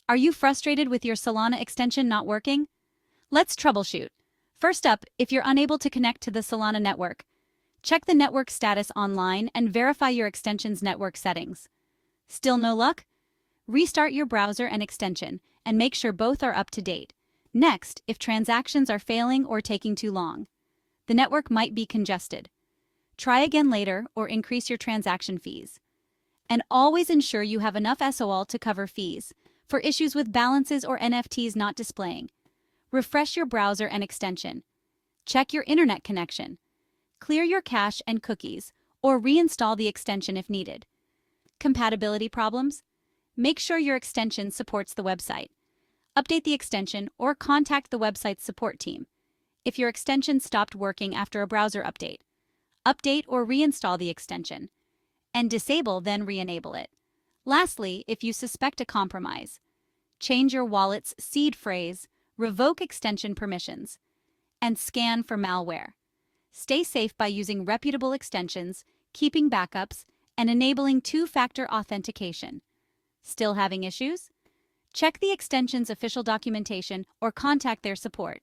Are you frustrated with your Solana extension not working? Let's troubleshoot. First up, if you're unable to connect to the Solana network, check the network status online and verify your extension's network settings. Still no luck? Restart your browser and extension and make sure both are up to date. Next, if transactions are failing or taking too long, the network might be congested. Try again later or increase your transaction fees. And always ensure you have enough SOL to cover fees for issues with balances or NFTs not displaying. Refresh your browser and extension. Check your internet connection. Clear your cache and cookies, or reinstall the extension if needed. Compatibility problems? Make sure your extension supports the website. Update the extension or contact the website's support team. If your extension stopped working after a browser update, update or reinstall the extension, and disable then re-enable it. Lastly, if you suspect a compromise, change your wallet's seed phrase, revoke extension permissions, and scan for malware. Stay safe by using reputable extensions, keeping backups, and enabling two-factor authentication. Still having issues? Check the extension's official documentation or contact their support.